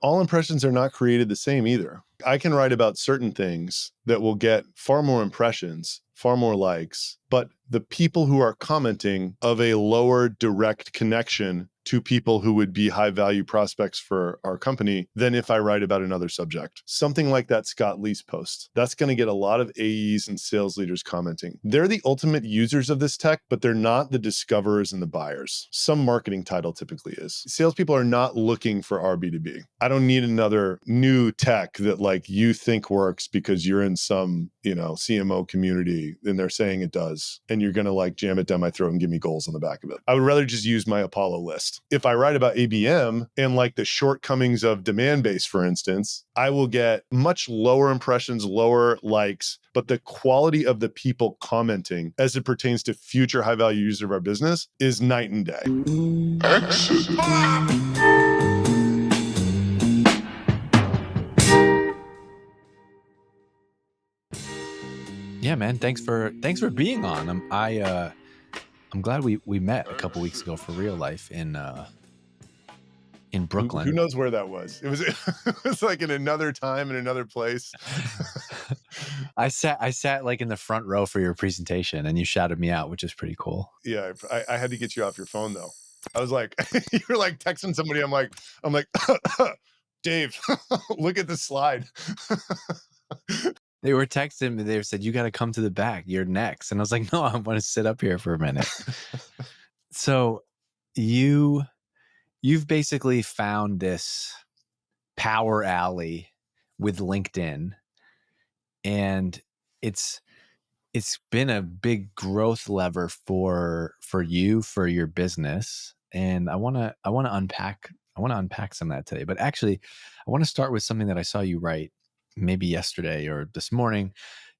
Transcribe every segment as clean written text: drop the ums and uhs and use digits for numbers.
All impressions are not created the same either. I can write about certain things that will get far more impressions, far more likes, but the people who are commenting of a lower direct connection to people who would be high value prospects for our company than if I write about another subject. Something like that Scott Leese post. That's going to get a lot of AEs and sales leaders commenting. They're the ultimate users of this tech, but they're not the discoverers and the buyers. Some marketing title typically is. Salespeople are not looking for our B2B. I don't need another new tech that like you think works because you're in some, CMO community and they're saying it does. And you're going to like jam it down my throat and give me goals on the back of it. I would rather just use my Apollo list. If I write about ABM and like the shortcomings of demand base, for instance, I will get much lower impressions, lower likes, but the quality of the people commenting as it pertains to future high value users of our business is night and day. Exit. Yeah, man. Thanks for being on. I'm glad we met a couple weeks ago for real life in Brooklyn. Who knows where that was? It was like in another time in another place. I sat like in the front row for your presentation and you shouted me out, which is pretty cool. Yeah, I had to get you off your phone though. I was like, you were like texting somebody. I'm like, Dave, look at the slide. They were texting me. They said, you got to come to the back. You're next. And I was like, no, I want to sit up here for a minute. So you've basically found this power alley with LinkedIn, and it's been a big growth lever for you, for your business. And I want to unpack some of that today. But actually, I want to start with something that I saw you write maybe yesterday or this morning.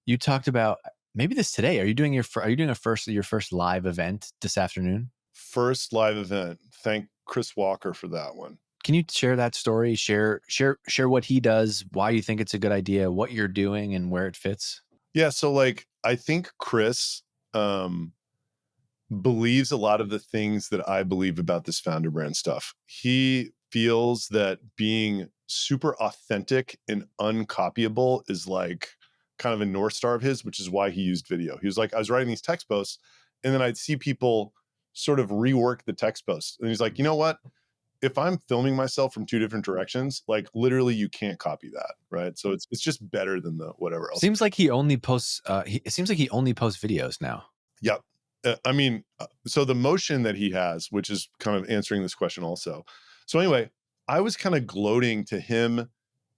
You talked about maybe this today. Are you doing your first live event this afternoon? First live event. Thank Chris Walker for that one. Can you share that story? Share what he does, why you think it's a good idea, what you're doing, and where it fits? Yeah. So like, I think Chris believes a lot of the things that I believe about this founder brand stuff. He feels that being super authentic and uncopyable is like kind of a North Star of his, which is why he used video. He was like, I was writing these text posts and then I'd see people sort of rework the text posts. And he's like, you know what? If I'm filming myself from two different directions, like literally you can't copy that, right? So it's just better than the whatever else. Seems like he only posts it seems like he only posts videos now. Yep. So the motion that he has, which is kind of answering this question also. So anyway, I was kind of gloating to him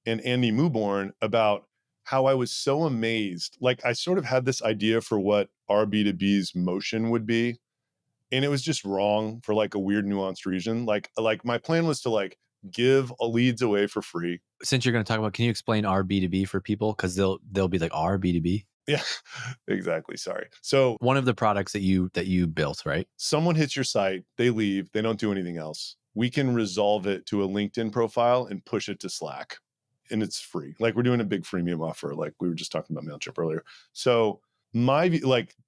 and Andy Muborn about how I was so amazed. Like I sort of had this idea for what our B2B's motion would be. And it was just wrong for like a weird nuanced reason. Like my plan was to like give leads away for free. Since you're going to talk about, can you explain our B2B for people? Because they'll be like, our B2B. Yeah, exactly. Sorry. So one of the products that you built, right? Someone hits your site, they leave, they don't do anything else. We can resolve it to a LinkedIn profile and push it to Slack. And it's free. Like we're doing a big freemium offer. Like we were just talking about MailChimp earlier. So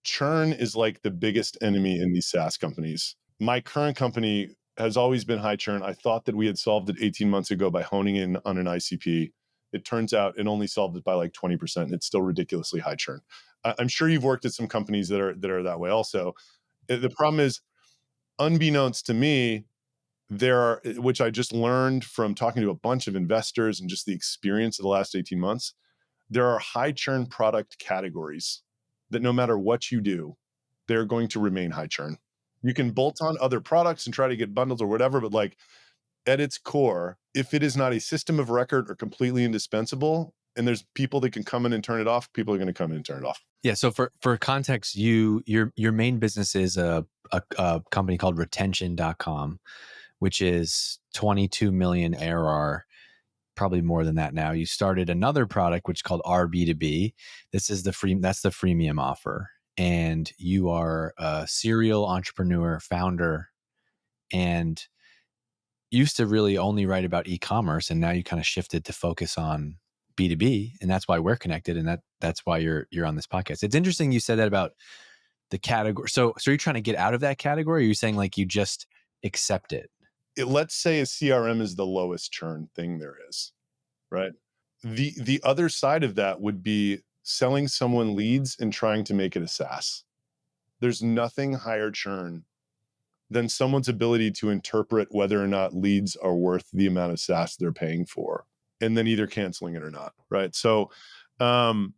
churn is like the biggest enemy in these SaaS companies. My current company has always been high churn. I thought that we had solved it 18 months ago by honing in on an ICP. It turns out it only solved it by like 20%. It's still ridiculously high churn. I'm sure you've worked at some companies that are that way also. The problem is, unbeknownst to me, which I just learned from talking to a bunch of investors and just the experience of the last 18 months, there are high churn product categories that no matter what you do, they're going to remain high churn. You can bolt on other products and try to get bundles or whatever, but like at its core, if it is not a system of record or completely indispensable, and there's people that can come in and turn it off, people are going to come in and turn it off. Yeah. So for context, your main business is a company called Retention.com, which is 22 million ARR, probably more than that now. You started another product which is called RB2B. That's the freemium offer. And you are a serial entrepreneur, founder, and used to really only write about e-commerce, and now you kind of shifted to focus on B2B, and that's why we're connected, and that's why you're on this podcast. It's interesting you said that about the category. So you're trying to get out of that category, or are you saying like you just accept it? let's say a CRM is the lowest churn thing there is, right? The other side of that would be selling someone leads and trying to make it a SaaS. There's nothing higher churn than someone's ability to interpret whether or not leads are worth the amount of SaaS they're paying for, and then either canceling it or not, right? Um,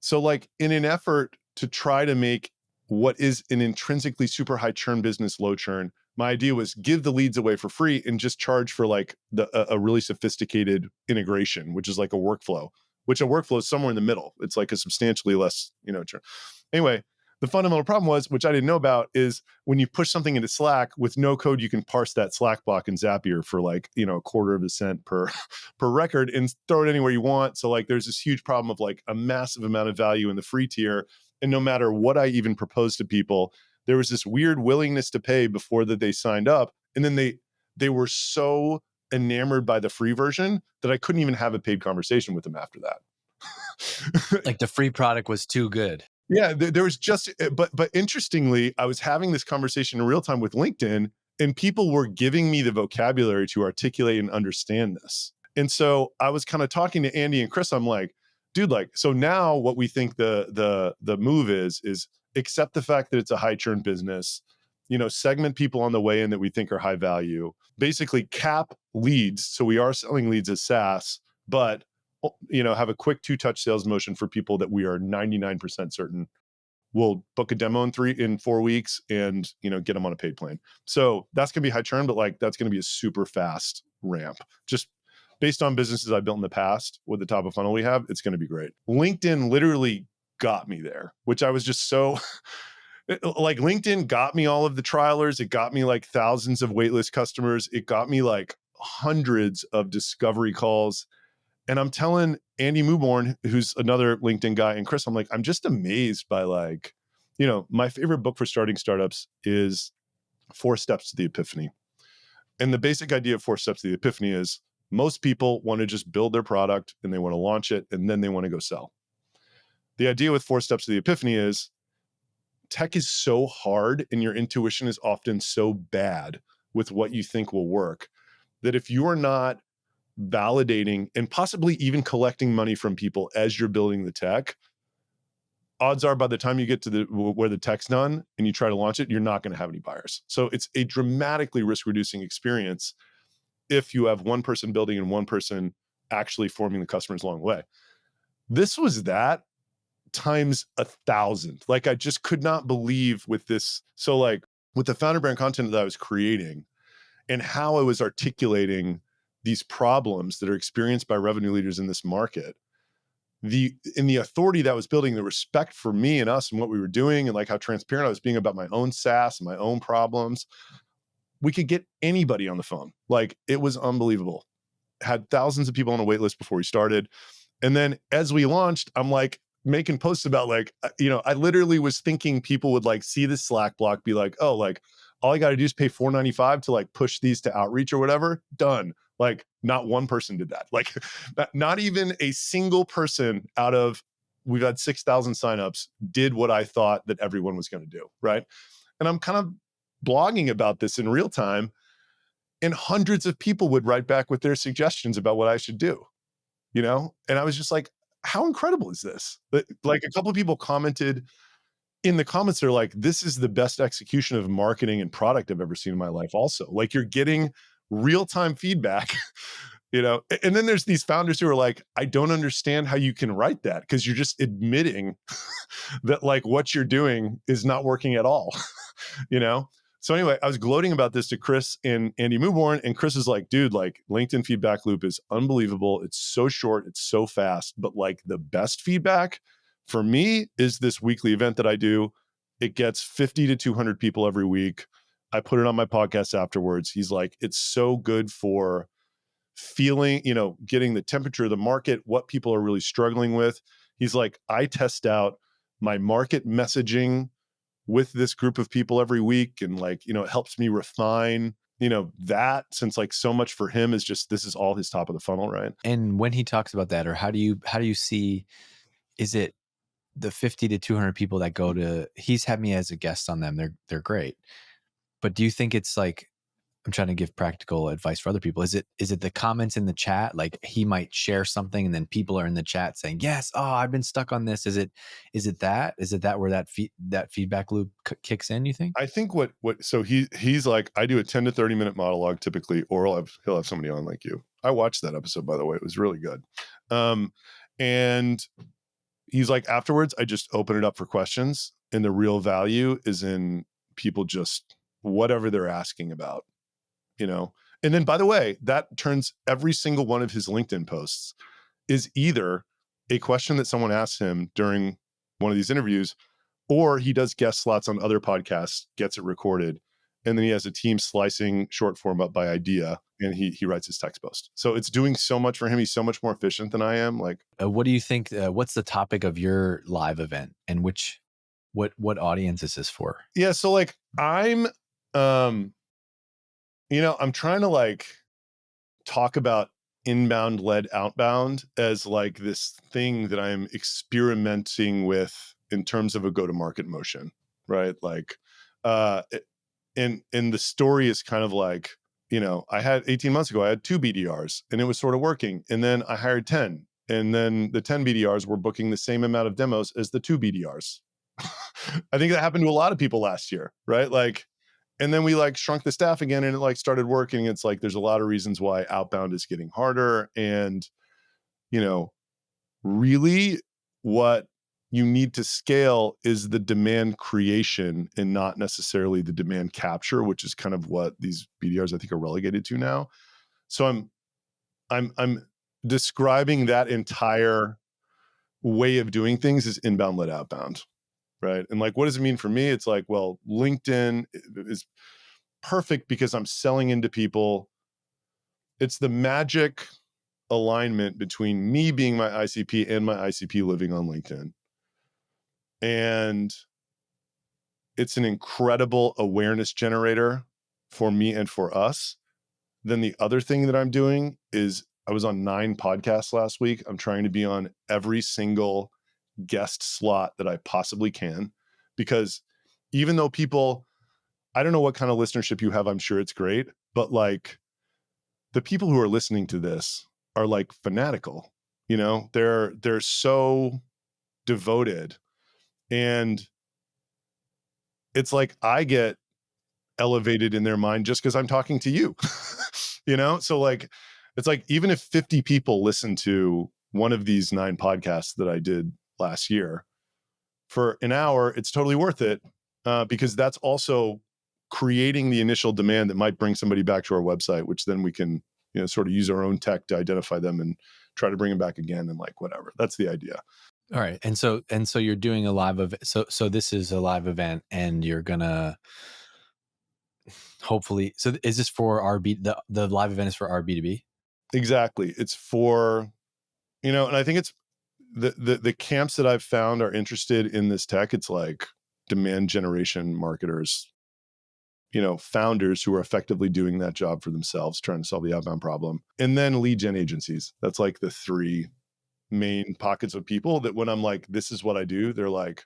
so like in an effort to try to make what is an intrinsically super high churn business low churn, my idea was give the leads away for free and just charge for like a really sophisticated integration, which is like a workflow, which a workflow is somewhere in the middle. It's like a substantially less, churn. Anyway, the fundamental problem was, which I didn't know about, is when you push something into Slack with no code, you can parse that Slack block in Zapier for like, a quarter of a cent per per record and throw it anywhere you want. So like there's this huge problem of like a massive amount of value in the free tier. And no matter what I even proposed to people, there was this weird willingness to pay before that they signed up. And then they were so enamored by the free version that I couldn't even have a paid conversation with them after that. Like the free product was too good. Yeah, there was just, but interestingly, I was having this conversation in real time with LinkedIn, and people were giving me the vocabulary to articulate and understand this. And so I was kind of talking to Andy and Chris. I'm like, dude, like, so now what we think the move is accept the fact that it's a high churn business, segment people on the way in that we think are high value, basically cap leads. So we are selling leads as SaaS, but have a quick 2-touch sales motion for people that we are 99% certain will book a demo in 4 weeks and, get them on a paid plan. So that's going to be high churn, but like, that's going to be a super fast ramp. Just based on businesses I built in the past with the top of funnel we have, it's going to be great. LinkedIn literally got me there, which I was just so like LinkedIn got me all of the trialers. It got me like thousands of waitlist customers. It got me like hundreds of discovery calls. And I'm telling Andy Muborn, who's another LinkedIn guy, and Chris, I'm like, I'm just amazed by like, my favorite book for starting startups is 4 Steps to the Epiphany. And the basic idea of 4 Steps to the Epiphany is most people want to just build their product and they want to launch it and then they want to go sell. The idea with 4 Steps to the Epiphany is tech is so hard and your intuition is often so bad with what you think will work that if you are not validating and possibly even collecting money from people as you're building the tech, odds are by the time you get to where the tech's done and you try to launch it, you're not going to have any buyers. So it's a dramatically risk reducing experience if you have one person building and one person actually forming the customers along the way. This was that times 1,000. Like I just could not believe with this. So like with the founder brand content that I was creating and how I was articulating these problems that are experienced by revenue leaders in this market, the authority that was building, the respect for me and us and what we were doing, and like how transparent I was being about my own SaaS and my own problems, we could get anybody on the phone. Like it was unbelievable. Had thousands of people on a wait list before we started. And then as we launched, I'm like making posts about like, I literally was thinking people would like see the Slack block, be like, oh, like all I got to do is pay $4.95 to like push these to outreach or whatever. Done. Like not one person did that. Like not even a single person out of, we've had 6,000 signups did what I thought that everyone was going to do. Right. And I'm kind of blogging about this in real time, and hundreds of people would write back with their suggestions about what I should do, And I was just like, how incredible is this? Like a couple of people commented in the comments, they're like, this is the best execution of marketing and product I've ever seen in my life. Also, like you're getting real-time feedback, and then there's these founders who are like, I don't understand how you can write that because you're just admitting that like what you're doing is not working at all, you know? So anyway, I was gloating about this to Chris and Andy Muborn, and Chris is like, dude, like LinkedIn feedback loop is unbelievable. It's so short, it's so fast, but like the best feedback for me is this weekly event that I do. It gets 50 to 200 people every week. I put it on my podcast afterwards. He's like, it's so good for feeling, getting the temperature of the market, what people are really struggling with. He's like, I test out my market messaging with this group of people every week. And like, it helps me refine, that, since like so much for him is just, this is all his top of the funnel. Right. And when he talks about that, or how do you see, is it the 50 to 200 people that go to, he's had me as a guest on them. They're great. But do you think it's like I'm trying to give practical advice for other people. Is it the comments in the chat? Like he might share something and then people are in the chat saying, yes, oh, I've been stuck on this. Is it that where that feedback loop kicks in, you think? I think so he's like, I do a 10 to 30 minute monologue typically, or he'll have somebody on like you. I watched that episode, by the way. It was really good. And he's like, afterwards, I just open it up for questions. And the real value is in people just whatever they're asking about, you know? And then, by the way, that turns every single one of his LinkedIn posts is either a question that someone asks him during one of these interviews, or he does guest slots on other podcasts, gets it recorded, and then he has a team slicing short form up by idea, and he writes his text post. So it's doing so much for him. He's so much more efficient than I am. Like, What do you think? What's the topic of your live event, and what audience is this for? yeah, so like I'm I'm trying to like talk about inbound led outbound as like this thing that I'm experimenting with in terms of a go-to-market motion, right? Like and the story is kind of like, I had 18 months ago, I had 2 BDRs and it was sort of working. And then I hired 10. And then the 10 BDRs were booking the same amount of demos as the 2 BDRs. I think that happened to a lot of people last year, right? Like, and then we like shrunk the staff again and it like started working. It's like there's a lot of reasons why outbound is getting harder. And, you know, really what you need to scale is the demand creation and not necessarily the demand capture, which is kind of what these BDRs I think are relegated to now. So I'm describing that entire way of doing things as inbound led outbound, right? And like, what does it mean for me? It's like, well, LinkedIn is perfect because I'm selling into people. It's the magic alignment between me being my ICP and my ICP living on LinkedIn. And it's an incredible awareness generator for me and for us. Then the other thing that I'm doing is I was on 9 podcasts last week. I'm trying to be on every single guest slot that I possibly can, because even though people, I don't know what kind of listenership you have, I'm sure it's great, but like the people who are listening to this are like fanatical, they're so devoted. And it's like I get elevated in their mind just because I'm talking to you. So like it's like even if 50 people listen to one of these 9 podcasts that I did last year for an hour, it's totally worth it, because that's also creating the initial demand that might bring somebody back to our website, which then we can sort of use our own tech to identify them and try to bring them back again, and like whatever. That's the idea. All right. And so you're doing a live event. So this is a live event and you're gonna hopefully, so is this for the live event is for our B2B? Exactly. It's for, and I think it's the camps that I've found are interested in this tech. It's like demand generation marketers, founders who are effectively doing that job for themselves, trying to solve the outbound problem. And then lead gen agencies. That's like the 3 main pockets of people that when I'm like, this is what I do, they're like,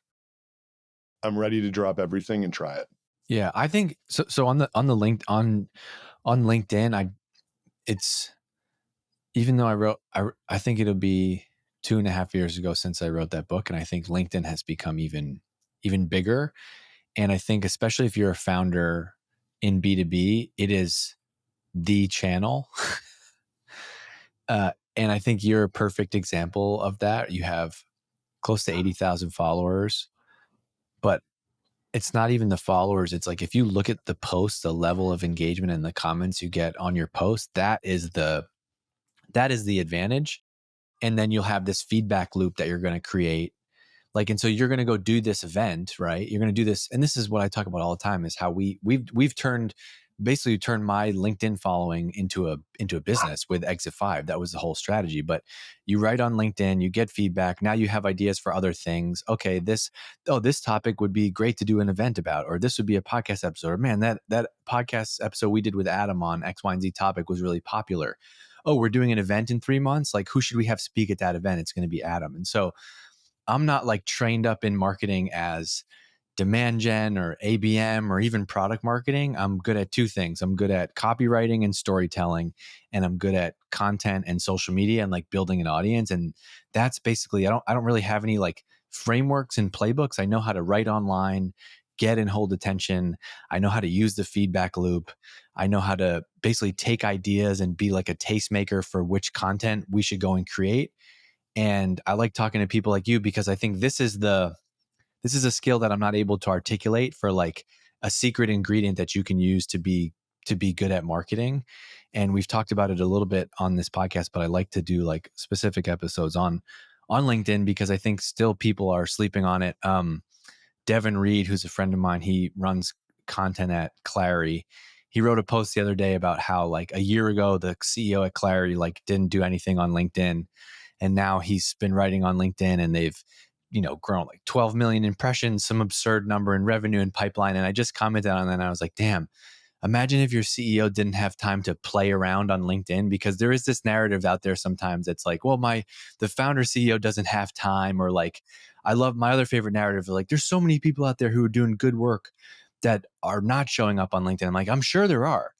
I'm ready to drop everything and try it. Yeah, I think so. So on LinkedIn, it's, even though I think it'll be 2.5 years ago since I wrote that book, and I think LinkedIn has become even bigger. And I think especially if you're a founder in B2B, it is the channel. And I think you're a perfect example of that. You have close to 80,000 followers, but it's not even the followers. It's like, if you look at the posts, the level of engagement and the comments you get on your post, that is the advantage. And then you'll have this feedback loop that you're going to create. Like, and so you're going to go do this event, right? You're going to do this. And this is what I talk about all the time, is how we've turned my LinkedIn following into a business with Exit 5. That was the whole strategy. But you write on LinkedIn, you get feedback. Now you have ideas for other things. Okay, this topic would be great to do an event about, or this would be a podcast episode. Or man, that podcast episode we did with Adam on X, Y, and Z topic was really popular. Oh, we're doing an event in 3 months. Like, who should we have speak at that event? It's going to be Adam. And so I'm not like trained up in marketing as demand gen or ABM or even product marketing, I'm good at two things. I'm good at copywriting and storytelling, and I'm good at content and social media and like building an audience. And that's basically, I don't really have any like frameworks and playbooks. I know how to write online, get and hold attention. I know how to use the feedback loop. I know how to basically take ideas and be like a tastemaker for which content we should go and create. And I like talking to people like you because I think this is a skill that I'm not able to articulate for like a secret ingredient that you can use to be good at marketing. And we've talked about it a little bit on this podcast, but I like to do like specific episodes on LinkedIn because I think still people are sleeping on it. Devin Reed, who's a friend of mine, he runs content at Clary. He wrote a post the other day about how like a year ago the CEO at Clary like didn't do anything on LinkedIn, and now he's been writing on LinkedIn and they've grown like 12 million impressions, some absurd number in revenue and pipeline. And I just commented on that and I was like, damn, imagine if your CEO didn't have time to play around on LinkedIn, because there is this narrative out there sometimes that's like, well, the founder CEO doesn't have time, or like, I love my other favorite narrative, like there's so many people out there who are doing good work that are not showing up on LinkedIn. I'm like, I'm sure there are,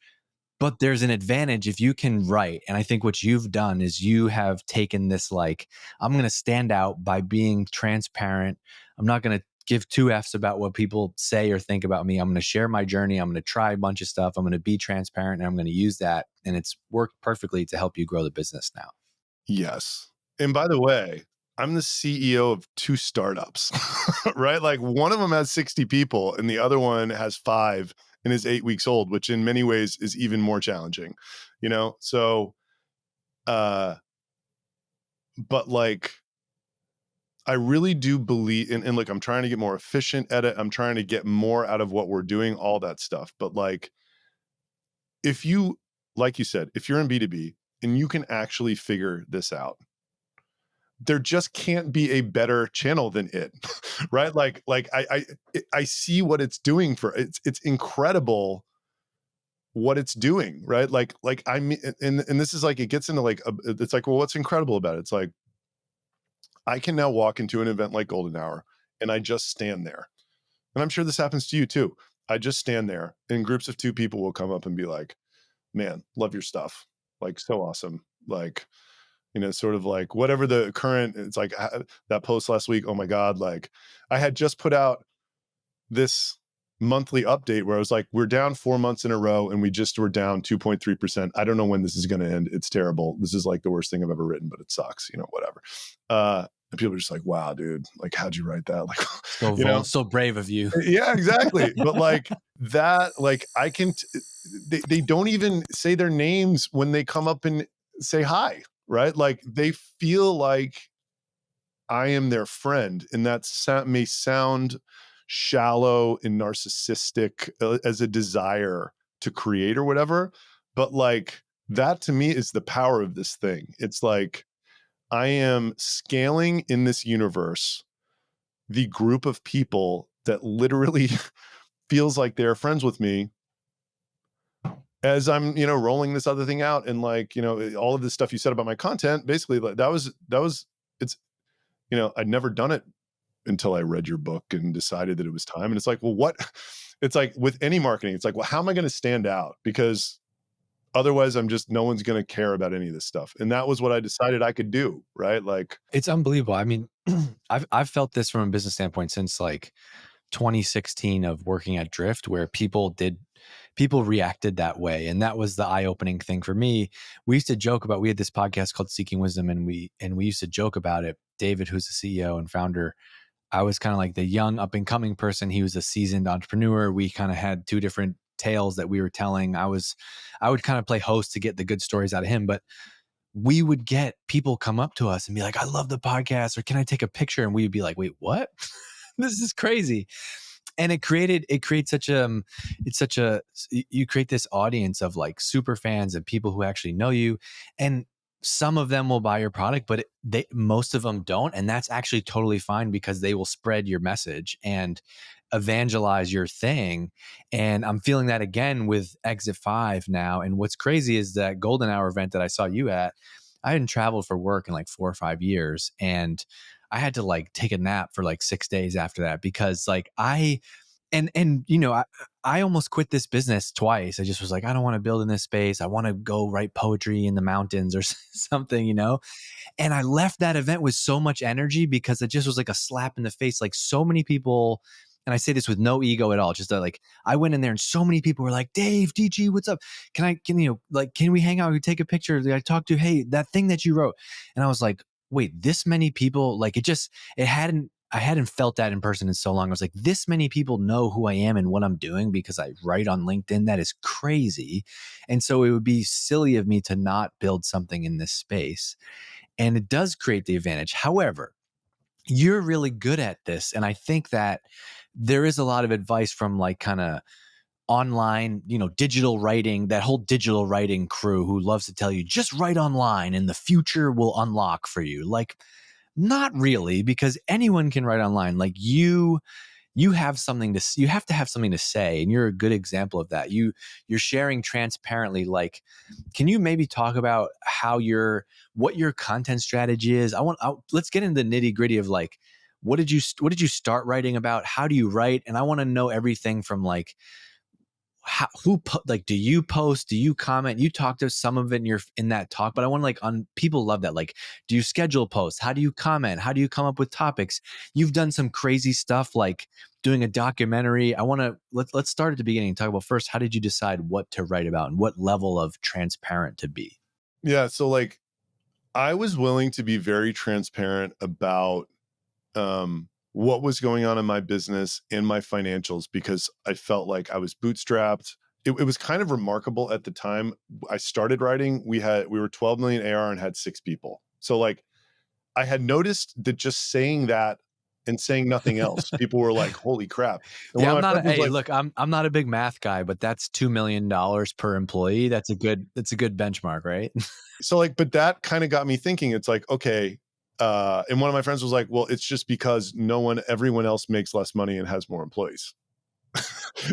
but there's an advantage if you can write. And I think what you've done is you have taken this, like, I'm going to stand out by being transparent. I'm not going to give two F's about what people say or think about me. I'm going to share my journey. I'm going to try a bunch of stuff. I'm going to be transparent and I'm going to use that. And it's worked perfectly to help you grow the business now. Yes. And by the way, I'm the CEO of 2 startups, right? Like one of them has 60 people and the other one has 5 and is 8 weeks old, which in many ways is even more challenging, you know? So, but like, I really do believe and look, I'm trying to get more efficient at it. I'm trying to get more out of what we're doing, all that stuff. But like, if you, like you said, if you're in B2B and you can actually figure this out, there just can't be a better channel than it, right? Like I see what it's doing for it's incredible what it's doing, right? Like I mean, and this is like it gets into like it's like, well, what's incredible about it? It's like I can now walk into an event like Golden Hour and I just stand there, and I'm sure this happens to you too. I just stand there, and groups of 2 people will come up and be like, "Man, love your stuff, like so awesome, like." Sort of like whatever the current, it's like that post last week. Oh my God. Like I had just put out this monthly update where I was like, we're down 4 months in a row and we just were down 2.3%. I don't know when this is going to end. It's terrible. This is like the worst thing I've ever written, but it sucks, whatever. And people are just like, wow, dude, like, how'd you write that? Like, So brave of you. yeah, exactly. But like that, like I can, they don't even say their names when they come up and say hi, right? Like they feel like I am their friend. And that may sound shallow and narcissistic as a desire to create or whatever. But like that to me is the power of this thing. It's like I am scaling in this universe the group of people that literally feels like they're friends with me as I'm, rolling this other thing out. And like, all of this stuff you said about my content, basically like that was, it's, I'd never done it until I read your book and decided that it was time. And it's like, well, what, it's like with any marketing, it's like, well, how am I going to stand out? Because otherwise no one's going to care about any of this stuff. And that was what I decided I could do. Right. Like, It's unbelievable. I mean, I've felt this from a business standpoint since like 2016 of working at Drift, where people reacted that way. And that was the eye-opening thing for me. We used to joke about, we had this podcast called Seeking Wisdom, and we used to joke about it. David, who's the CEO and founder, I was kind of like the young up and coming person. He was a seasoned entrepreneur. We kind of had 2 different tales that we were telling. I would kind of play host to get the good stories out of him, but we would get people come up to us and be like, I love the podcast, or can I take a picture? And we would be like, wait, what? This is crazy. And you create this audience of like super fans and people who actually know you. And some of them will buy your product, but most of them don't. And that's actually totally fine, because they will spread your message and evangelize your thing. And I'm feeling that again with Exit 5 now. And what's crazy is that Golden Hour event that I saw you at, I hadn't traveled for work in like 4 or 5 years, and I had to like take a nap for like 6 days after that because like and I almost quit this business twice. I just was like, I don't want to build in this space. I want to go write poetry in the mountains or something, and I left that event with so much energy because it just was like a slap in the face. Like so many people, and I say this with no ego at all, just that like I went in there and so many people were like, Dave, DG, what's up? Can we hang out? We take a picture. I talked to, hey, that thing that you wrote. And I was like, wait, this many people, like I hadn't felt that in person in so long. I was like, this many people know who I am and what I'm doing because I write on LinkedIn. That is crazy. And so it would be silly of me to not build something in this space. And it does create the advantage. However, you're really good at this. And I think that there is a lot of advice from like kind of online, digital writing, that whole digital writing crew who loves to tell you just write online and the future will unlock for you. Like, not really, because anyone can write online. Like you have you have to have something to say, and you're a good example of that. You're sharing transparently. Like, can you maybe talk about what your content strategy is? Let's get into the nitty gritty of like, what did you start writing about? How do you write? And I want to know everything from like, like, do you post, do you comment? You talk to some of it in that talk, but I want to like people love that. Like, do you schedule posts? How do you comment? How do you come up with topics? You've done some crazy stuff like doing a documentary. Let's start at the beginning and talk about first, how did you decide what to write about and what level of transparent to be? Yeah. So like I was willing to be very transparent about what was going on in my business and my financials because I felt like I was bootstrapped. It was kind of remarkable at the time I started writing. We were 12 million AR and had 6 people. So like I had noticed that just saying that and saying nothing else, people were like, "Holy crap!" And one Yeah, of my friends was hey, like, look, I'm not a big math guy, but that's $2 million per employee. That's a good benchmark, right? so like, but that kind of got me thinking. It's like, okay. And one of my friends was like, well, it's just because everyone else makes less money and has more employees,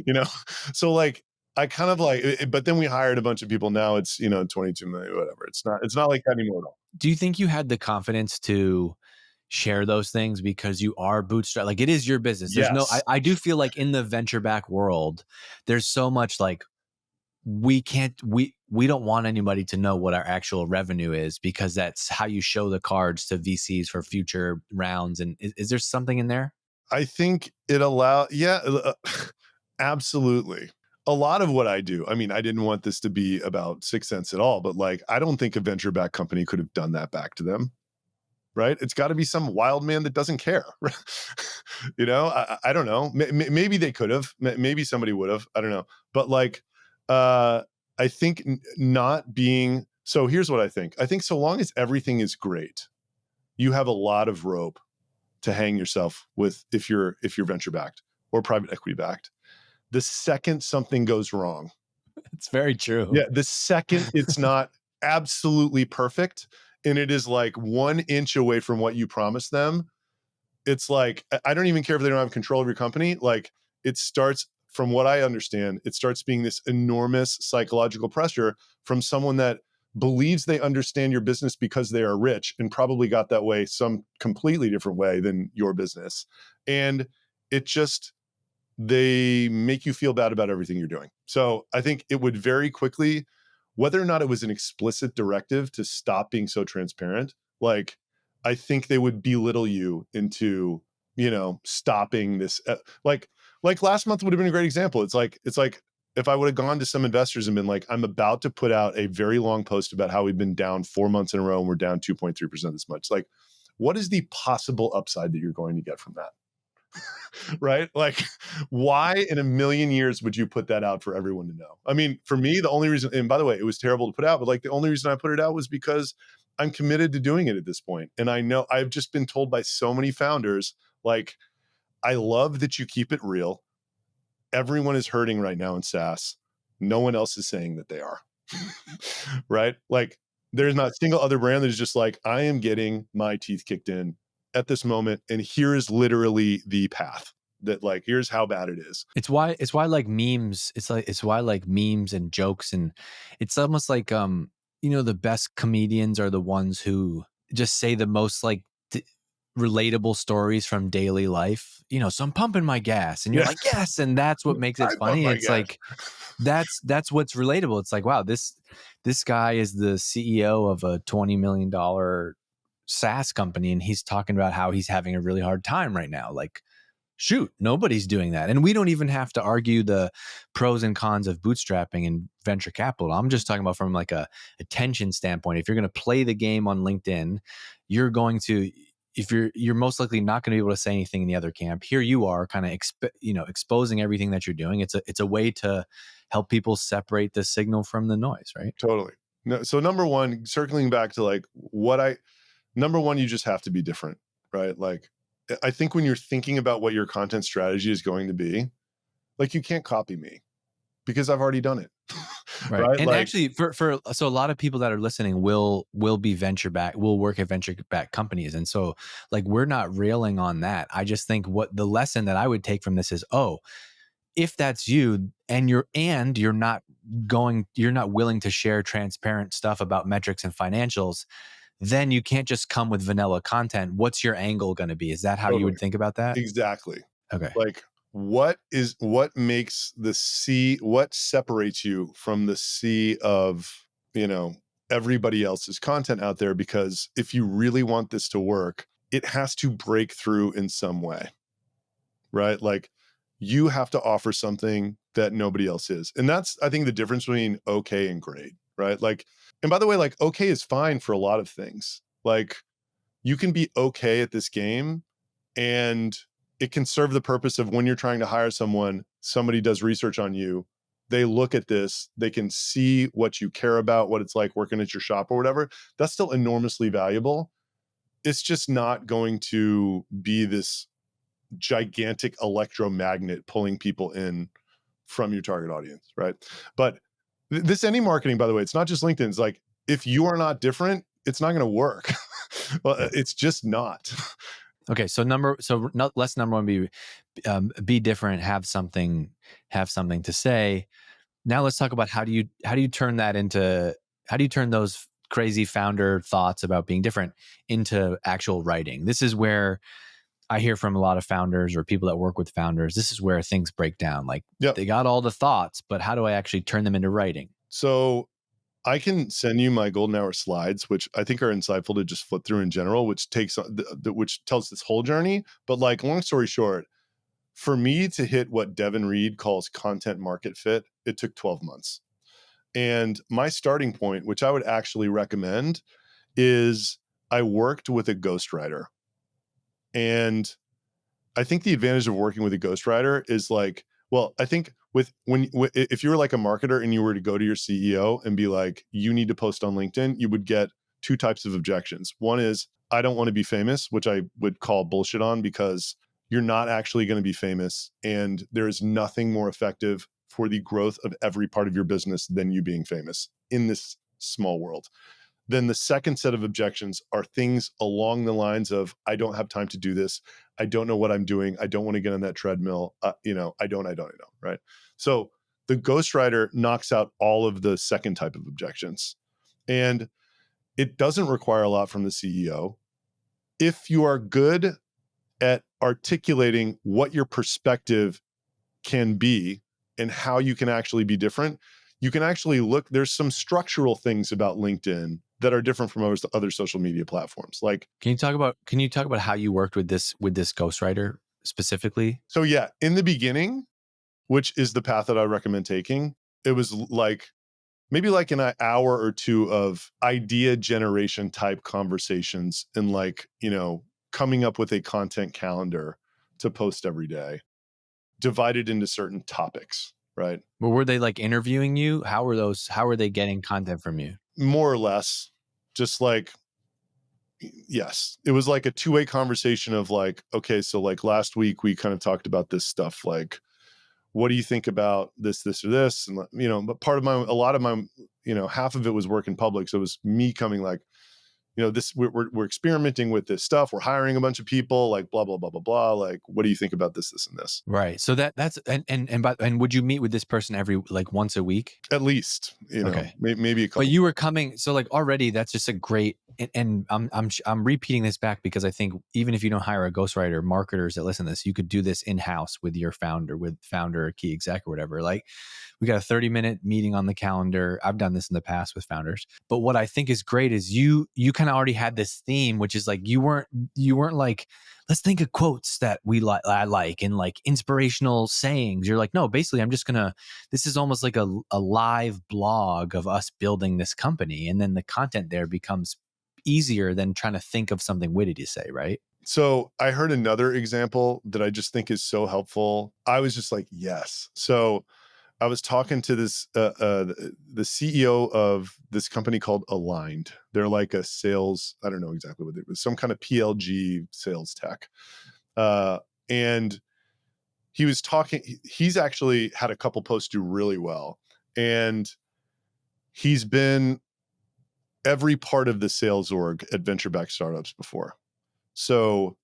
you know? So like, I kind of like, but then we hired a bunch of people. Now it's, 22 million, whatever. It's not like that anymore at all. Do you think you had the confidence to share those things because you are bootstrap? Like, it is your business. Yes. I do feel like in the venture back world, there's so much like we don't want anybody to know what our actual revenue is because that's how you show the cards to VCs for future rounds. And is there something in there? I think yeah, absolutely. A lot of what I do, I mean, I didn't want this to be about 6 cents at all, but like, I don't think a venture back company could have done that back to them. Right? It's got to be some wild man that doesn't care. I don't know. Maybe they could have. Maybe somebody would have. I don't know. But like, uh, I think not being. So here's what I think. I think so long as everything is great, you have a lot of rope to hang yourself with if you're venture backed or private equity backed. The second something goes wrong, It's very true. yeah, the second it's not absolutely perfect and it is like 1 inch away from what you promised them, it's like, I don't even care if they don't have control of your company. Like it starts, from what I understand, it starts being this enormous psychological pressure from someone that believes they understand your business because they are rich and probably got that way some completely different way than your business. And it just, they make you feel bad about everything you're doing. So I think it would very quickly, whether or not it was an explicit directive to stop being so transparent, like I think they would belittle you into, stopping this. Like last month would have been a great example. It's like if I would have gone to some investors and been like, I'm about to put out a very long post about how we've been down 4 months in a row and we're down 2.3% this much. Like, what is the possible upside that you're going to get from that? Right? Like, why in a million years would you put that out for everyone to know? I mean, for me, the only reason, and by the way, it was terrible to put out, but like the only reason I put it out was because I'm committed to doing it at this point. And I know I've just been told by so many founders, like, I love that you keep it real. Everyone is hurting right now in SaaS. No one else is saying that they are. Right? Like, there's not a single other brand that is just like, I am getting my teeth kicked in at this moment. And here is literally the path that, like, here's how bad it is. It's why like memes, it's why like memes and jokes, and it's almost like the best comedians are the ones who just say the most like relatable stories from daily life. So I'm pumping my gas, and you're Yeah. like, yes, and that's what makes it I bump funny. my It's gas. like that's what's relatable. It's like, wow, this guy is the CEO of a $20 million SaaS company, and he's talking about how he's having a really hard time right now. Like, shoot, nobody's doing that. And we don't even have to argue the pros and cons of bootstrapping and venture capital. I'm just talking about from like a attention standpoint. If you're going to play the game on LinkedIn, you're going to, if you're most likely not going to be able to say anything in the other camp. Here you are kind of exposing everything that you're doing. It's a way to help people separate the signal from the noise, right? Totally. No, so number one, circling back to like number one, you just have to be different, right? Like, I think when you're thinking about what your content strategy is going to be, like, you can't copy me because I've already done it, Right. right? And Like, actually for so a lot of people that are listening will be will work at venture back companies. And so like we're not railing on that. I just think what the lesson that I would take from this is, oh, if that's you and you're not willing to share transparent stuff about metrics and financials, then you can't just come with vanilla content. What's your angle going to be? Is that how you totally. would think about that? Exactly. Okay. Like, what separates you from the sea of, everybody else's content out there? Because if you really want this to work, it has to break through in some way, right? Like, you have to offer something that nobody else is. And that's, I think, the difference between okay and great, right? Like, and by the way, like, okay is fine for a lot of things. Like, you can be okay at this game, and it can serve the purpose of when you're trying to hire someone, somebody does research on you. They look at this, they can see what you care about, what it's like working at your shop or whatever. That's still enormously valuable. It's just not going to be this gigantic electromagnet pulling people in from your target audience, right? But this any marketing, by the way, it's not just LinkedIn. It's like, if you are not different, it's not going to work. Well, it's just not. Okay. So lesson number one be different, have something to say. Now let's talk about how do you turn that into, how do you turn those crazy founder thoughts about being different into actual writing? This is where I hear from a lot of founders or people that work with founders. This is where things break down. Like Yep. they got all the thoughts, but how do I actually turn them into writing? So I can send you my golden hour slides, which I think are insightful to just flip through in general, which which tells this whole journey. But like, long story short, for me to hit what Devin Reed calls content market fit, it took 12 months. And my starting point, which I would actually recommend, is I worked with a ghostwriter. And I think the advantage of working with a ghostwriter is like, well, I think if you were like a marketer and you were to go to your CEO and be like, you need to post on LinkedIn, you would get two types of objections. One is, I don't want to be famous, which I would call bullshit on, because you're not actually going to be famous. And there is nothing more effective for the growth of every part of your business than you being famous in this small world. Then the second set of objections are things along the lines of, I don't have time to do this. I don't know what I'm doing. I don't want to get on that treadmill. I don't, right? So the ghostwriter knocks out all of the second type of objections. And it doesn't require a lot from the CEO. If you are good at articulating what your perspective can be and how you can actually be different, you can actually there's some structural things about LinkedIn that are different from other social media platforms. Like, Can you talk about how you worked with this ghostwriter specifically? so yeah, in the beginning, which is the path that I recommend taking, it was like maybe like an hour or two of idea generation type conversations, and like, coming up with a content calendar to post every day, divided into certain topics, right? Or were they like interviewing you? How were they getting content from you? More or less, just like, yes, it was like a two-way conversation of like, okay, so like last week we kind of talked about this stuff. Like, what do you think about this, or this? And, but a lot of my, half of it was work in public. So it was me coming like, this we're experimenting with this stuff. We're hiring a bunch of people, like blah blah blah blah blah. Like, what do you think about this and this? Right. So that's and would you meet with this person every like once a week? At least, Okay. maybe a But couple. you were coming, so like already that's just a great, and I'm repeating this back because I think even if you don't hire a ghostwriter, marketers that listen to this, you could do this in house with your founder, or key exec or whatever. Like we got a 30-minute meeting on the calendar. I've done this in the past with founders. But what I think is great is you kind of already had this theme, which is like you weren't like, let's think of quotes that I like and like inspirational sayings. You're like, no, basically this is almost like a live blog of us building this company. And then the content there becomes easier than trying to think of something witty to say, right? So I heard another example that I just think is so helpful. I was just like, yes. So I was talking to the CEO of this company called Aligned. They're like a sales, I don't know exactly what it was, some kind of PLG sales tech. And he was talking, he's actually had a couple posts do really well. And he's been every part of the sales org at venture-backed startups before. So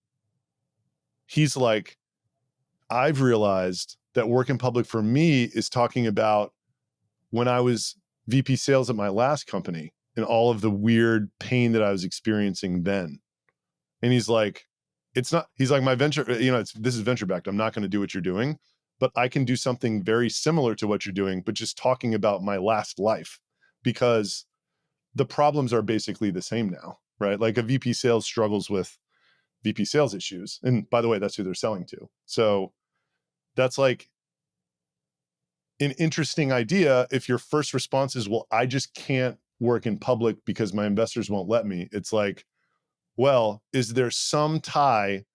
he's like, I've realized that work in public for me is talking about when I was VP sales at my last company and all of the weird pain that I was experiencing then. And he's like, he's like, my venture, this is venture backed. I'm not going to do what you're doing, but I can do something very similar to what you're doing, but just talking about my last life, because the problems are basically the same now, right? Like a VP sales struggles with VP sales issues. And by the way, that's who they're selling to. So that's like an interesting idea. If your first response is, well, I just can't work in public because my investors won't let me. It's like, well, is there some tie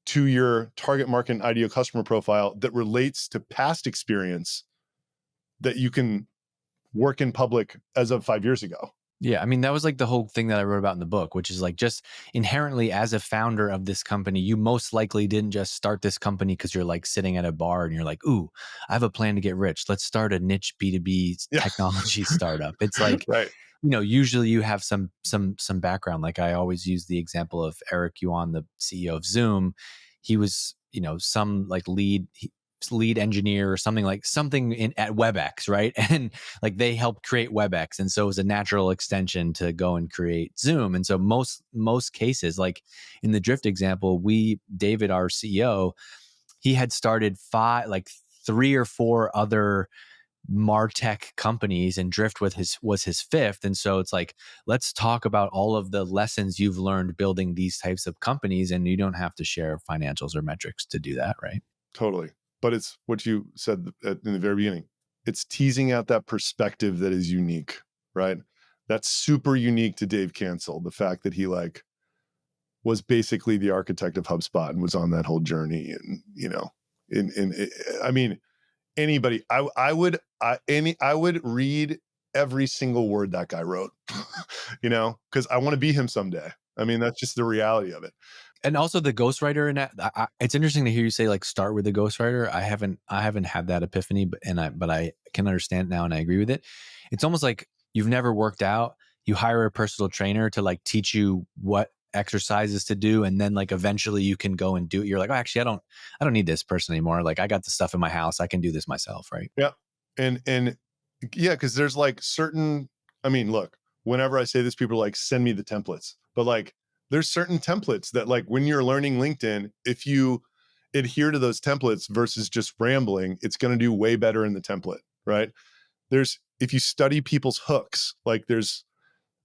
to your target market and ideal customer profile that relates to past experience that you can work in public as of 5 years ago? Yeah, I mean, that was like the whole thing that I wrote about in the book, which is like just inherently as a founder of this company, you most likely didn't just start this company because you're like sitting at a bar and you're like, ooh, I have a plan to get rich. Let's start a niche B2B Yeah. technology startup. It's like, Right. usually you have some background. Like I always use the example of Eric Yuan, the CEO of Zoom. He was, some like lead engineer or something at WebEx, right? And like they helped create WebEx, and so it was a natural extension to go and create Zoom. And so most cases, like in the Drift example, David, our CEO, he had started three or four other martech companies, and Drift was his fifth. And so it's like, let's talk about all of the lessons you've learned building these types of companies, and you don't have to share financials or metrics to do that, right? Totally. But it's what you said in the very beginning. It's teasing out that perspective that is unique, right? That's super unique to Dave Cancel. The fact that he was basically the architect of HubSpot and was on that whole journey. And, I mean, anybody, I would read every single word that guy wrote, because I want to be him someday. I mean, that's just the reality of it. And also the ghostwriter, and it's interesting to hear you say like start with the ghostwriter. I haven't had that epiphany, but I can understand now, and I agree with it. It's almost like you've never worked out. You hire a personal trainer to like teach you what exercises to do, and then like eventually you can go and do it. You're like, oh, actually, I don't need this person anymore. Like I got the stuff in my house. I can do this myself, right? Yeah, and yeah, because there's like certain. I mean, look, whenever I say this, people are like, send me the templates, but like, there's certain templates that like when you're learning LinkedIn, if you adhere to those templates versus just rambling, it's going to do way better in the template, right? If you study people's hooks, like there's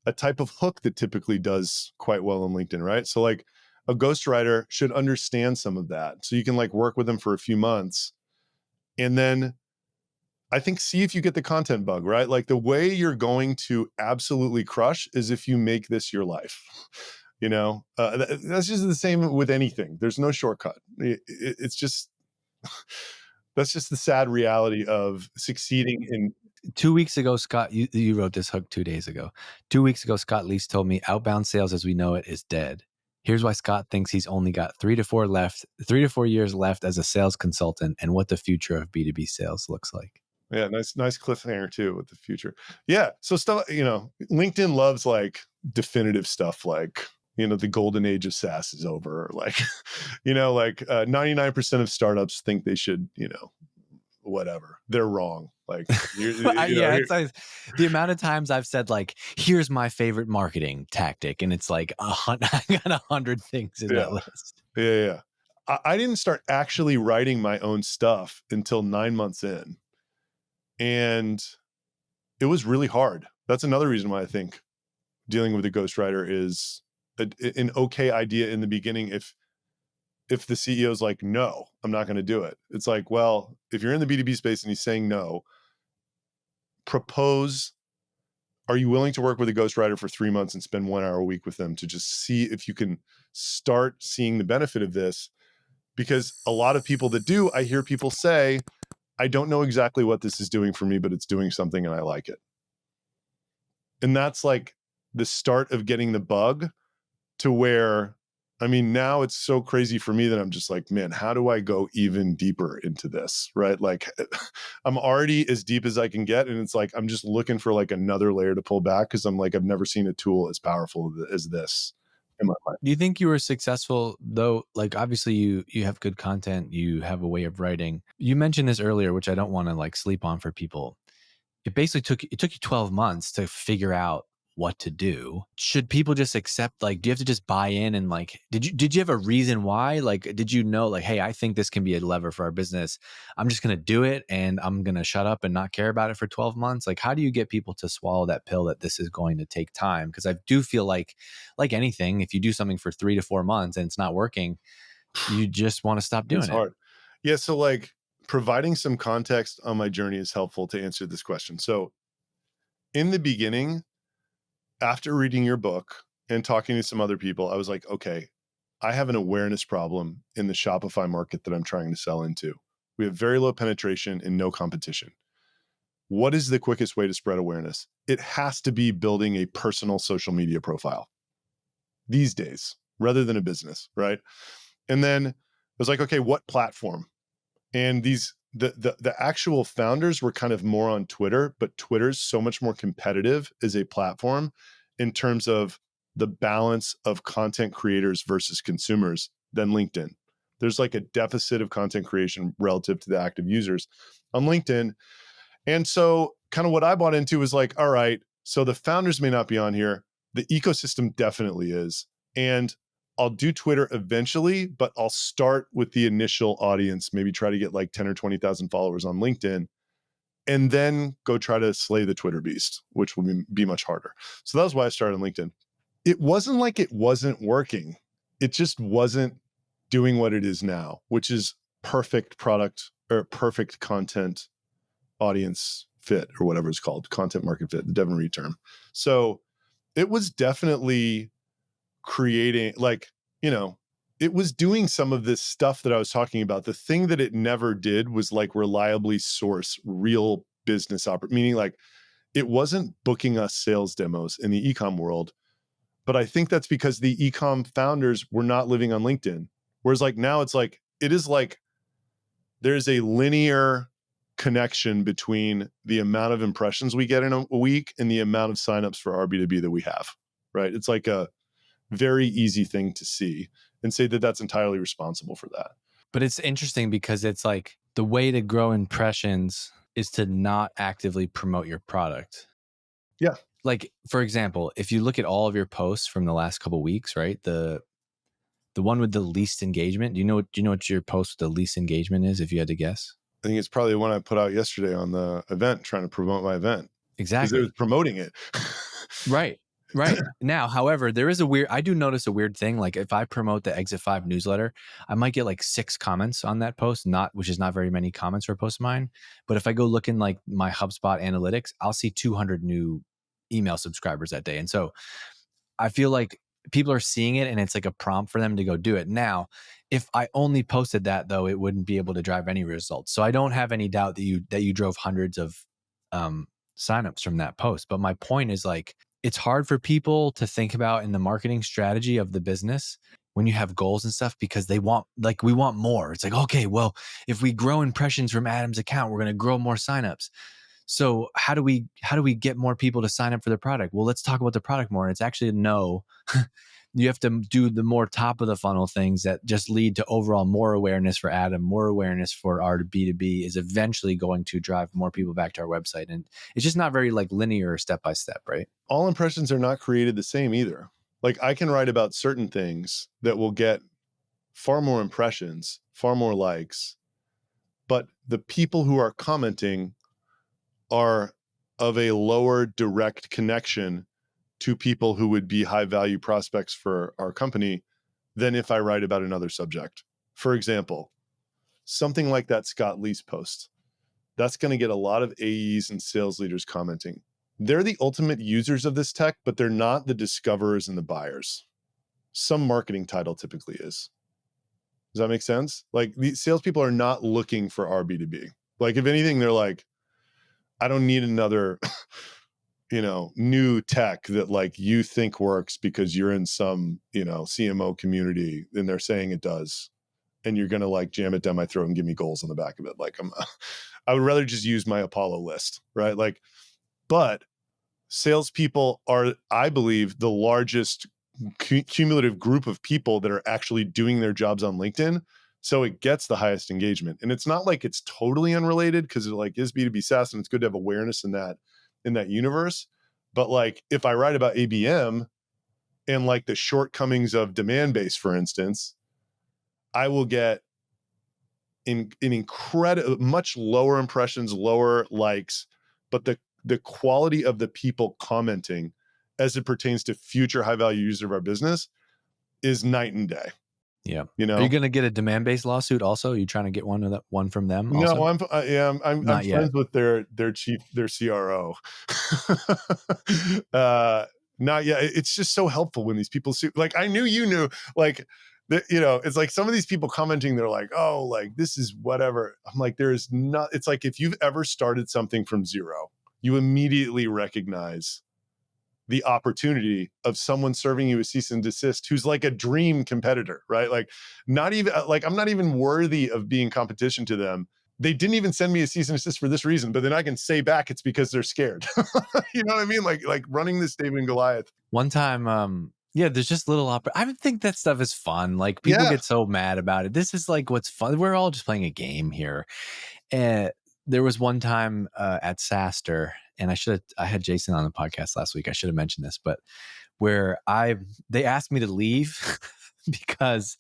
a type of hook that typically does quite well on LinkedIn, right? So like a ghostwriter should understand some of that. So you can like work with them for a few months and then I think see if you get the content bug, right? Like the way you're going to absolutely crush is if you make this your life. That's just the same with anything. There's no shortcut. It's just that's just the sad reality of succeeding in. 2 weeks ago, Scott, you wrote this hook 2 days ago. 2 weeks ago, Scott Leese told me outbound sales as we know it is dead. Here's why Scott thinks he's only got 3 to 4 years left as a sales consultant, and what the future of B2B sales looks like. Yeah, nice cliffhanger too with the future. Yeah, so stuff, LinkedIn loves like definitive stuff like, the golden age of SaaS is over. Like, 99% of startups think they should, whatever. They're wrong. Like, Yeah, it's like the amount of times I've said like, "Here's my favorite marketing tactic," and it's like I got 100 things in that yeah, list. yeah. I didn't start actually writing my own stuff until 9 months in. And it was really hard. That's another reason why I think dealing with a ghostwriter is an okay idea in the beginning if the CEO is like, no, I'm not going to do it. It's like, well, if you're in the B2B space and he's saying no, propose, are you willing to work with a ghostwriter for 3 months and spend 1 hour a week with them to just see if you can start seeing the benefit of this? Because a lot of people that do, I hear people say, I don't know exactly what this is doing for me, but it's doing something and I like it. And that's like the start of getting the bug to where, I mean, now it's so crazy for me that I'm just like, man, how do I go even deeper into this? Right. Like I'm already as deep as I can get. And it's like, I'm just looking for like another layer to pull back. Cause I'm like, I've never seen a tool as powerful as this in my life. Do you think you were successful though? Like obviously you have good content, you have a way of writing. You mentioned this earlier, which I don't want to like sleep on for people. It took you 12 months to figure out what to do. Should people just accept, like, do you have to just buy in and like, did you have a reason why? Like, did you know like, hey, I think this can be a lever for our business. I'm just going to do it and I'm going to shut up and not care about it for 12 months. Like, how do you get people to swallow that pill that this is going to take time? Because I do feel like anything, if you do something for 3 to 4 months and it's not working, you just want to stop It's doing it. hard. Yeah. So like providing some context on my journey is helpful to answer this question. So in the beginning, after reading your book and talking to some other people, I was like, okay, I have an awareness problem in the Shopify market that I'm trying to sell into. We have very low penetration and no competition. What is the quickest way to spread awareness? It has to be building a personal social media profile these days rather than a business, right? And then I was like, okay, what platform? And the actual founders were kind of more on Twitter, but Twitter's so much more competitive as a platform in terms of the balance of content creators versus consumers than LinkedIn. There's like a deficit of content creation relative to the active users on LinkedIn. And so kind of what I bought into was like, all right, so the founders may not be on here. The ecosystem definitely is. And I'll do Twitter eventually, but I'll start with the initial audience, maybe try to get like 10 or 20,000 followers on LinkedIn, and then go try to slay the Twitter beast, which will be much harder. So that was why I started on LinkedIn. It wasn't like it wasn't working. It just wasn't doing what it is now, which is perfect product or perfect content audience fit or whatever it's called, content market fit, the Devin Reed term. So it was definitely creating like, it was doing some of this stuff that I was talking about. The thing that it never did was like reliably source real business meaning like it wasn't booking us sales demos in the ecom world. But I think that's because the ecom founders were not living on LinkedIn. Whereas like now it's like, it is like there's a linear connection between the amount of impressions we get in a week and the amount of signups for our B2B that we have, right? It's like a very easy thing to see and say that that's entirely responsible for that. But it's interesting because it's like the way to grow impressions is to not actively promote your product. Yeah. Like, for example, if you look at all of your posts from the last couple of weeks, right? The one with the least engagement, do you know what your post with the least engagement is, if you had to guess? I think it's probably the one I put out yesterday on the event, trying to promote my event because it was Exactly. promoting it. Right. Right. Now, however, I do notice a weird thing. Like if I promote the Exit 5 newsletter, I might get like 6 comments on that post, which is not very many comments for a post of mine. But if I go look in like my HubSpot analytics, I'll see 200 new email subscribers that day. And so I feel like people are seeing it and it's like a prompt for them to go do it. Now, if I only posted that though, it wouldn't be able to drive any results. So I don't have any doubt that you drove hundreds of signups from that post. But my point is like, it's hard for people to think about in the marketing strategy of the business when you have goals and stuff because we want more. It's like, okay, well, if we grow impressions from Adam's account, we're going to grow more signups. So how do we get more people to sign up for the product? Well, let's talk about the product more. And it's actually no. You have to do the more top of the funnel things that just lead to overall more awareness for Adam, more awareness for our B2B is eventually going to drive more people back to our website. And it's just not very like linear step by step, right? All impressions are not created the same either. Like I can write about certain things that will get far more impressions, far more likes, but the people who are commenting are of a lower direct connection to people who would be high value prospects for our company than if I write about another subject. For example, something like that Scott Leese post, that's going to get a lot of AEs and sales leaders commenting. They're the ultimate users of this tech, but they're not the discoverers and the buyers. Some marketing title typically is. Does that make sense? Like the salespeople are not looking for our B2B. Like if anything, they're like, I don't need another new tech that like you think works because you're in some, CMO community and they're saying it does. And you're going to like jam it down my throat and give me goals on the back of it. Like I would rather just use my Apollo list, right? Like, but salespeople are, I believe, the largest cumulative group of people that are actually doing their jobs on LinkedIn. So it gets the highest engagement. And it's not like it's totally unrelated because it like is B2B SaaS and it's good to have awareness in that universe. But like if I write about ABM and like the shortcomings of demand base, for instance, I will get in incredible much lower impressions, lower likes, but the quality of the people commenting as it pertains to future high value users of our business is night and day. Yeah. You Are you know? going to get a demand based lawsuit also? Are you trying to get one from them No, also? I'm Not yet. friends with their CRO. Not yet. It's just so helpful when these people see. Like I knew you knew. Like it's like some of these people commenting. They're like, oh, like this is whatever. I'm like, there's not. It's like if you've ever started something from zero, you immediately recognize the opportunity of someone serving you a cease and desist who's like a dream competitor, right? Like not even like I'm not even worthy of being competition to them. They didn't even send me a cease and desist for this reason, but then I can say back it's because they're scared. You know what I mean? Like running this David and Goliath. One time, yeah, there's just little I would think that stuff is fun. Like people Yeah. get so mad about it. This is like what's fun. We're all just playing a game here. And there was one time at SaaStr, and I had Jason on the podcast last week. I should have mentioned this, but where they asked me to leave because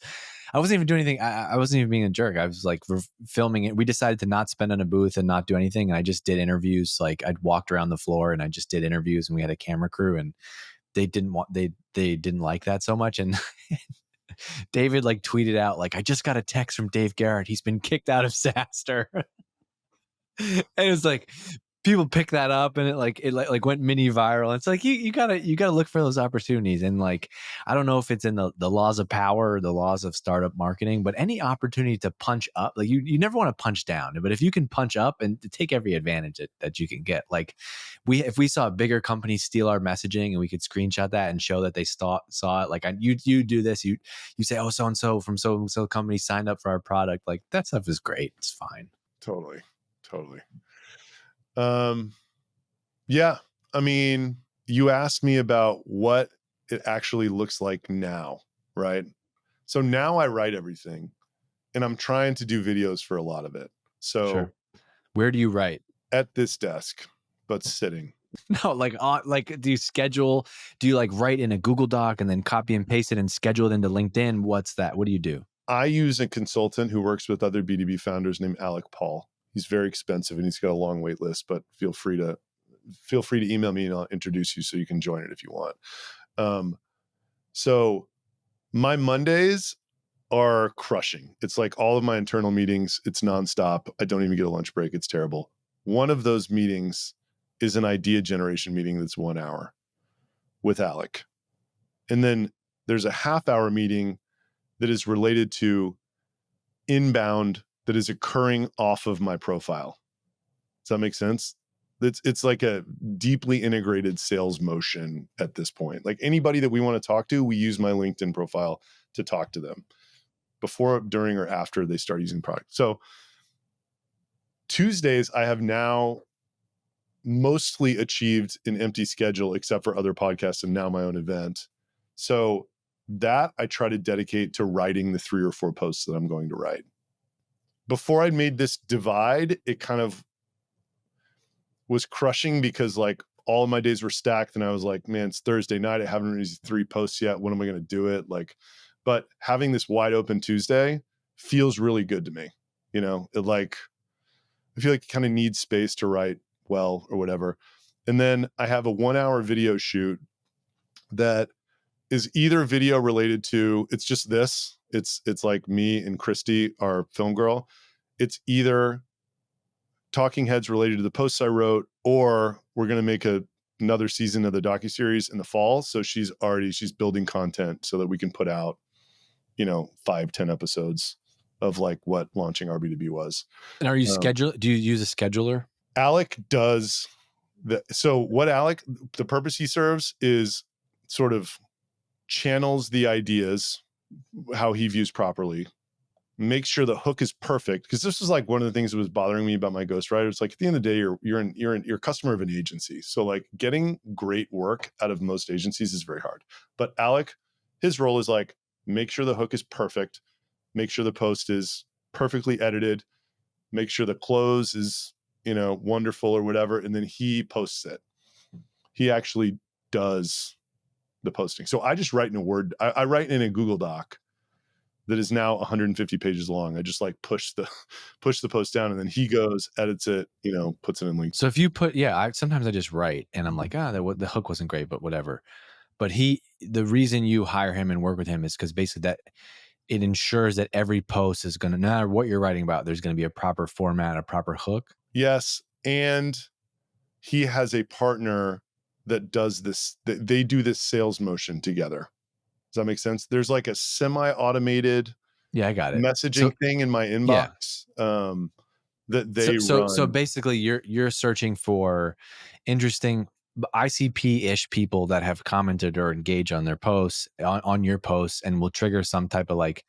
I wasn't even doing anything. I wasn't even being a jerk. I was like filming it. We decided to not spend on a booth and not do anything. And I just did interviews. Like I'd walked around the floor and I just did interviews, and we had a camera crew, and they didn't like that so much. And David like tweeted out like, I just got a text from Dave Garrett. He's been kicked out of SaaStr. And it was like people pick that up, and it went mini viral. It's like you gotta look for those opportunities. And like I don't know if it's in the laws of power or the laws of startup marketing, but any opportunity to punch up, like you never want to punch down, but if you can punch up and take every advantage that you can get. Like if we saw a bigger company steal our messaging and we could screenshot that and show that they saw it, like you do this, you say, oh, so and so from so and so company signed up for our product, like that stuff is great. It's fine. Totally. Yeah. I mean, you asked me about what it actually looks like now, right? So now I write everything and I'm trying to do videos for a lot of it. So Sure. Where do you write? at this desk, but sitting. No, like do you like write in a Google Doc and then copy and paste it and schedule it into LinkedIn? What's that? What do you do? I use a consultant who works with other B2B founders named Alec Paul. He's very expensive and he's got a long wait list, but feel free to email me and I'll introduce you so you can join it if you want. So my Mondays are crushing. It's like all of my internal meetings, it's nonstop. I don't even get a lunch break. It's terrible. One of those meetings is an idea generation meeting that's 1 hour with Alec. And then there's a half-hour meeting that is related to inbound that is occurring off of my profile. Does that make sense? It's like a deeply integrated sales motion at this point. Like anybody that we want to talk to, we use my LinkedIn profile to talk to them before, during, or after they start using product. So Tuesdays, I have now mostly achieved an empty schedule except for other podcasts and now my own event. So that I try to dedicate to writing the 3 or 4 posts that I'm going to write. Before I made this divide, it kind of was crushing because like all of my days were stacked and I was like, man, it's Thursday night. I haven't released 3 posts yet. When am I going to do it? Like, but having this wide open Tuesday feels really good to me. You know, it like, I feel like it kind of needs space to write well or whatever. And then I have a 1-hour video shoot that is either video related to, it's just this, it's like me and Christy, our film girl. It's either talking heads related to the posts I wrote, or we're going to make another season of the docuseries in the fall. So she's building content so that we can put out, 5-10 episodes of like what launching RB2B was. And are you do you use a scheduler? Alec does so what Alec, the purpose he serves is sort of channels the ideas, how he views properly, make sure the hook is perfect. Because this was like one of the things that was bothering me about my ghostwriter. It's like at the end of the day, you're a customer of an agency. So like getting great work out of most agencies is very hard. But Alec, his role is like, make sure the hook is perfect, make sure the post is perfectly edited, make sure the close is, wonderful or whatever. And then he posts it. He actually does the posting. So I just write in a Word. I write in a Google Doc that is now 150 pages long. I just like push the post down and then he goes, edits it, puts it in links. So if you put, sometimes I just write and I'm like, the hook wasn't great, but whatever. But the reason you hire him and work with him is because basically that it ensures that every post is going to, no matter what you're writing about, there's going to be a proper format, a proper hook. Yes. And he has a partner that does this, they do this sales motion together. Does that make sense? There's like a semi-automated I got it. messaging thing in my inbox that they run. So basically you're searching for interesting ICP-ish people that have commented or engaged on their posts, on your posts, and will trigger some type of like,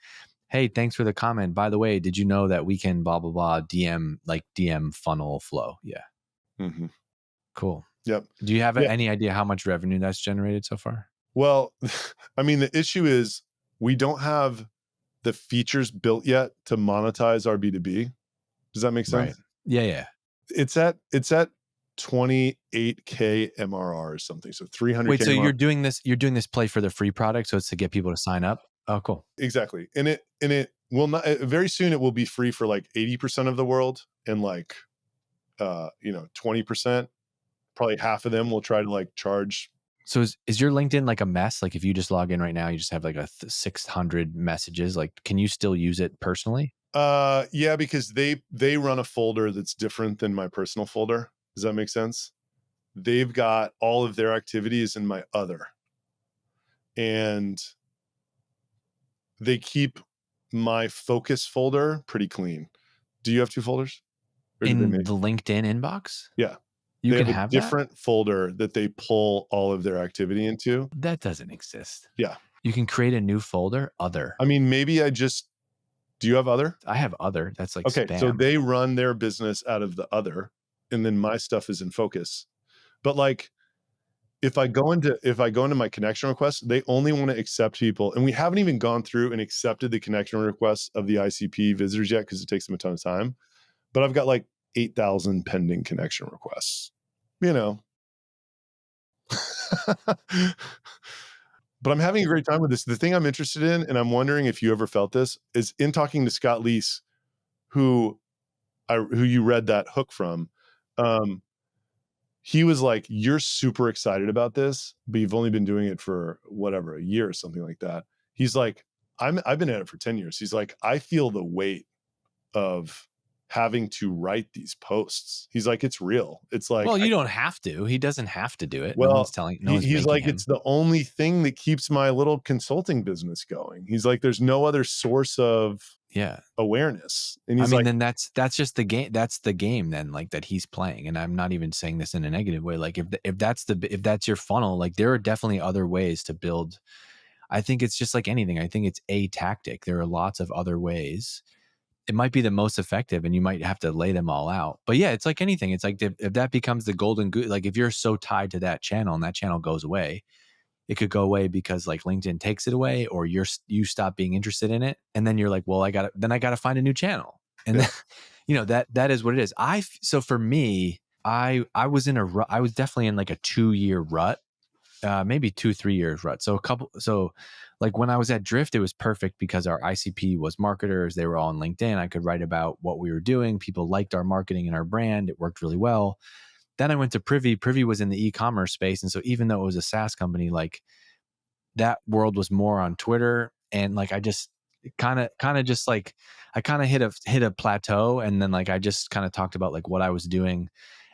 hey, thanks for the comment. By the way, did you know that we can blah, blah, blah, DM funnel flow? Yeah. Mm-hmm. Cool. Yep. Do you have any idea how much revenue that's generated so far? Well, I mean, the issue is we don't have the features built yet to monetize our B2B. Does that make sense? Right. Yeah. It's at 28K MRR or something. So 300K. Wait, so MRR. you're doing this play for the free product. So it's to get people to sign up. Oh, cool. Exactly. And it will not, very soon it will be free for like 80% of the world. And like, 20%, probably half of them will try to like charge. So is your LinkedIn like a mess? Like if you just log in right now, you just have like 600 messages. Like, can you still use it personally? Yeah, because they run a folder that's different than my personal folder. Does that make sense? They've got all of their activities in my other. And they keep my focus folder pretty clean. Do you have 2 folders? In the LinkedIn inbox? Yeah. You they can have a different folder that they pull all of their activity into. That doesn't exist. Yeah. You can create a new folder, other. I mean, maybe do you have other? I have other. That's like okay, spam. so they run their business out of the other, and then my stuff is in focus. But like, if I go into my connection requests, they only want to accept people, and we haven't even gone through and accepted the connection requests of the ICP visitors yet because it takes them a ton of time. But I've got like 8,000 pending connection requests. But I'm having a great time with this. The thing I'm interested in, and I'm wondering if you ever felt this, is in talking to Scott Leese, who you read that hook from. He was like, you're super excited about this, but you've only been doing it for whatever, a year or something like that. He's like, I've been at it for 10 years. He's like, I feel the weight of having to write these posts. He's like, it's real. It's like, well, you don't have to. He doesn't have to do it. Well, no one's telling. No one's he's making like, him. it's the only thing that keeps my little consulting business going. He's like, there's no other source of awareness. And he's then that's just the game. That's the game then, like that he's playing. And I'm not even saying this in a negative way. Like if that's your funnel, like there are definitely other ways to build. I think it's just like anything. I think it's a tactic. There are lots of other ways. it might be the most effective, and you might have to lay them all out. But yeah, it's like anything. It's like if that becomes the golden goose, like if you're so tied to that channel and that channel goes away, it could go away because like LinkedIn takes it away, or you stop being interested in it, and then you're like, well, I gotta find a new channel, and then, that is what it is. So for me, I was in a rut. I was definitely in like a 2-year rut, maybe 2-3 years rut. So like when I was at Drift, it was perfect because our ICP was marketers. They were all on LinkedIn. I could write about what we were doing. People liked our marketing and our brand. It worked really well. Then I went to Privy. Privy was in the e-commerce space. And so even though it was a SaaS company, like that world was more on Twitter. And like, I just kind of just like, I kind of hit a plateau. And then like, I just kind of talked about like what I was doing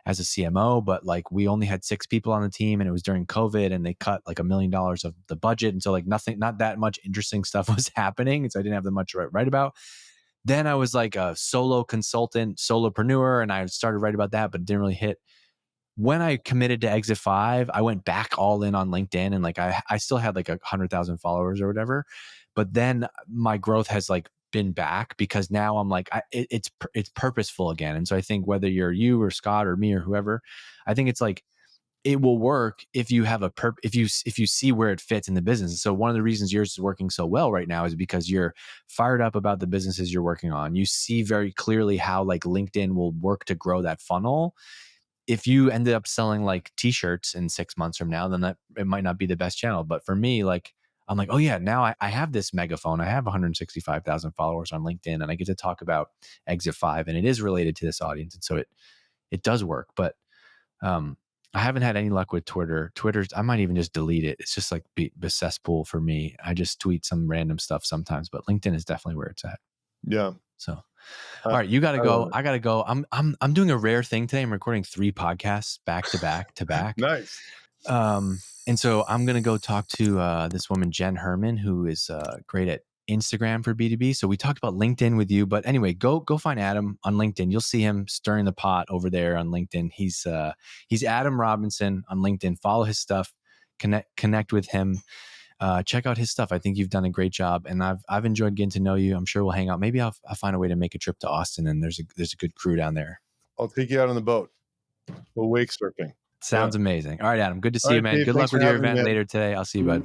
as a CMO, but like we only had 6 people on the team, and it was during COVID, and they cut like $1 million of the budget. And so like not that much interesting stuff was happening. And so I didn't have that much to write about. Then I was like a solo consultant, solopreneur, and I started writing about that, but it didn't really hit. When I committed to Exit 5, I went back all in on LinkedIn, and like I still had like 100,000 followers or whatever. But then my growth has like been back because now I'm like, it's purposeful again. And so I think whether you're you or Scott or me or whoever, I think it's like, it will work if you have if you see where it fits in the business. And so one of the reasons yours is working so well right now is because you're fired up about the businesses you're working on. You see very clearly how like LinkedIn will work to grow that funnel. If you ended up selling like t-shirts in 6 months from now, then it might not be the best channel. But for me, like, I'm like, oh yeah, now I have this megaphone. I have 165,000 followers on LinkedIn, and I get to talk about Exit 5, and it is related to this audience. And so it does work. But I haven't had any luck with Twitter. I might even just delete it. It's just like the cesspool for me. I just tweet some random stuff sometimes, but LinkedIn is definitely where it's at. Yeah. So, all right, you got to go. I got to go. I'm doing a rare thing today. I'm recording 3 podcasts back to back to back. Nice. And so I'm going to go talk to this woman, Jen Herman, who is great at Instagram for B2B. So we talked about LinkedIn with you, but anyway, go find Adam on LinkedIn. You'll see him stirring the pot over there on LinkedIn. He's Adam Robinson on LinkedIn. Follow his stuff, connect with him. Check out his stuff. I think you've done a great job, and I've enjoyed getting to know you. I'm sure we'll hang out. Maybe I'll find a way to make a trip to Austin, and there's a good crew down there. I'll take you out on the boat. We'll wake surfing. Sounds amazing. All right, Adam. Good to see you, man. Dave, good luck with your event me, later today. I'll see you, bud.